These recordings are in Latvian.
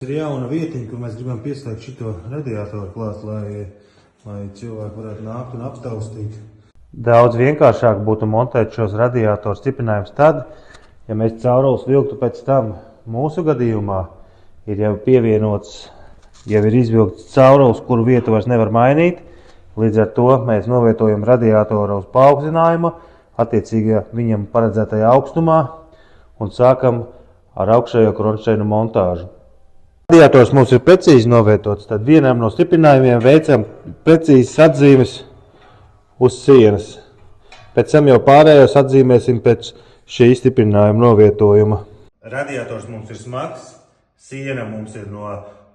Ir jauna vietiņa, kur mēs gribam pieslēgt šito radiatoru klāt, lai cilvēki varētu nākt un aptaustīt. Daudz vienkāršāk būtu montēt šos radiatoru stiprinājumus tad, ja mēs caurules vilktu pēc tam. Mūsu gadījumā ir jau pievienots, jau ir izvilkts caurules, kuru vietu vairs nevar mainīt. Līdz ar to mēs novietojam radiatoru uz paaugstinājumu, attiecīgi viņam paredzētajā augstumā, un sākam ar augšējo kronšteinu montāžu. Radiators mums ir precīzi novietots, tad vienam no stiprinājumiem veicam precīzas atzīmes uz sienas. Pēc tam jau pārējos atzīmēsim pēc šī stiprinājuma novietojuma. Radiators mums ir smags, siena mums ir no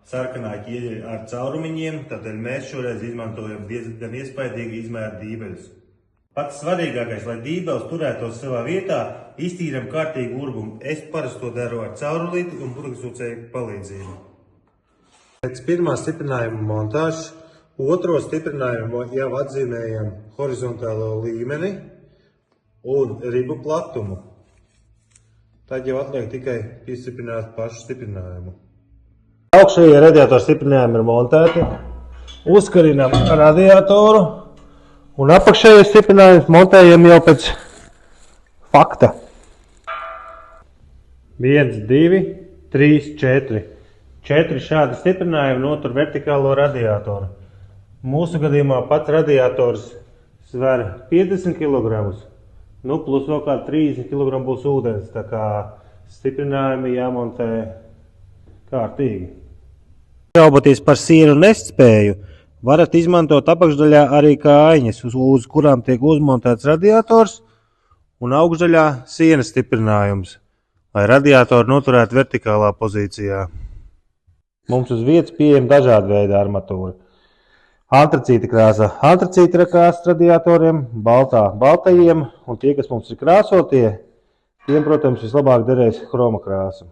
sarkanā ķieģeļa ar caurumiņiem, tādēļ mēs šoreiz izmantojam diezgan iespaidīgi izmēra dībeļus. Pats svarīgākais, lai dībeles turētos savā vietā, iztīram kārtīgu urbumu. Es parasti to daru ar caurulīti un burkasūcēju palīdzību. Pēc pirmā stiprinājuma montāžas, otro stiprinājumu jau atzīmējam horizontālo līmeni un ribu platumu. Tad jau atliek tikai piestiprināt pašu stiprinājumu. Augšējie radiatoru stiprinājumi ir montēti, uzkarinām radiatoru un apakšējie stiprinājumi montējam jau pēc fakta. 1, 2, 3, 4. 4 šādi stiprinājumi notur vertikālo radiatoru. Mūsu gadījumā pats radiators sver 50 kg, plus vēl kā 30 kg būs ūdens, tā kā stiprinājumi jāmontē kārtīgi. Šauboties par sienu nestspēju, varat izmantot apakšdaļā arī kājiņas, uz kurām tiek uzmontēts radiators un augšdaļā sienas stiprinājums, lai radiatoru noturētu vertikālā pozīcijā. Mums uz vietas pieejama dažāda veida armatūra. Antracīta krāsa antracīta krāsas radiatoriem, baltā baltajiem, un tie, kas mums ir krāsotie, tiem, protams, vislabāk derēs chroma krāsa.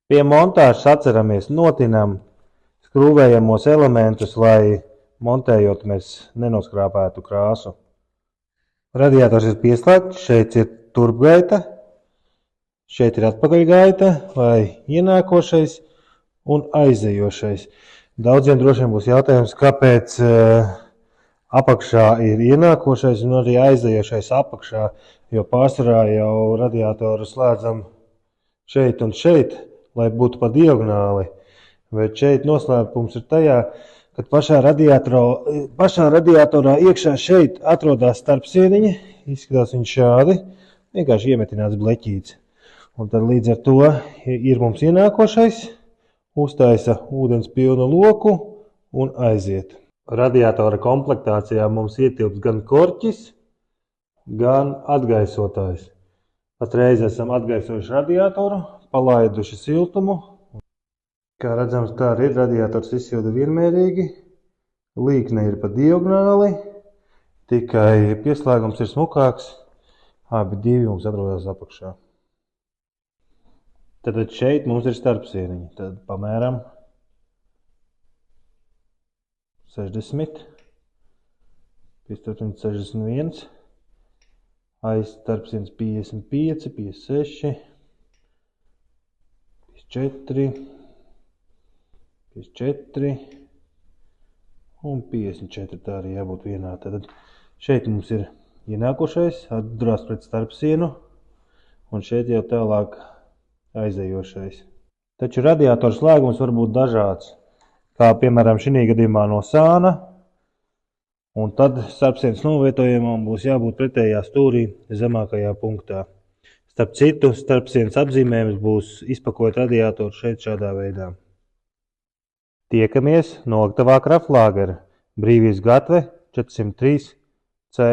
Pie montāžas atceramies, notinam skrūvējamos elementus, lai montējot mēs nenoskrāpētu krāsu. Radiators ir pieslēgts, šeit ir turpgaita, šeit ir atpakaļgaita, vai ienākošais un aizejošais. Daudziem droši vien būs jautājums, kāpēc apakšā ir ienākošais un arī aizejošais apakšā, jo pārsvarā jau radiatoru slēdzam šeit un šeit, lai būtu pa diagonāli. Bet šeit noslēpums ir tajā, kad pašā radiatorā iekšā šeit atrodas starpsieniņa, izskatās viņš šādi, vienkārši iemetināts bleķīts. Un tad līdz ar to ir mums ienākošais, uztaisa ūdens pilnu loku un aiziet. Radiatora komplektācijā mums ietilps gan korķis, gan atgaisotājs. Patreiz esam atgaisojuši radiatoru, palaiduši siltumu. Kā redzams, tā arī ir, radiators izsilda vienmērīgi, līkne ir pa diagonāli, tikai pieslēgums ir smukāks, abi divi mums atrodas apakšā. Tad šeit mums ir starpsieniņi, tad pamēram 60, 61, aiz starpsienas 55, 56, 54, 54 un 54, tā arī jābūt vienā. Tad šeit mums ir ienākošais, atdurās pret starpsienu, un šeit jau tālāk aizejošais. Taču radiatoru slēgums var būt dažāds, kā piemēram šī gadījumā no sāna, un tad starpsienas novietojumam būs jābūt pretējā stūrī zemākajā punktā. Starp citu, starpsienas apzīmējums būs izpakojot radiatoru šeit šādā veidā. Tiekamies Noliktavā Kraftlāgera, Brīvības gatve 403C.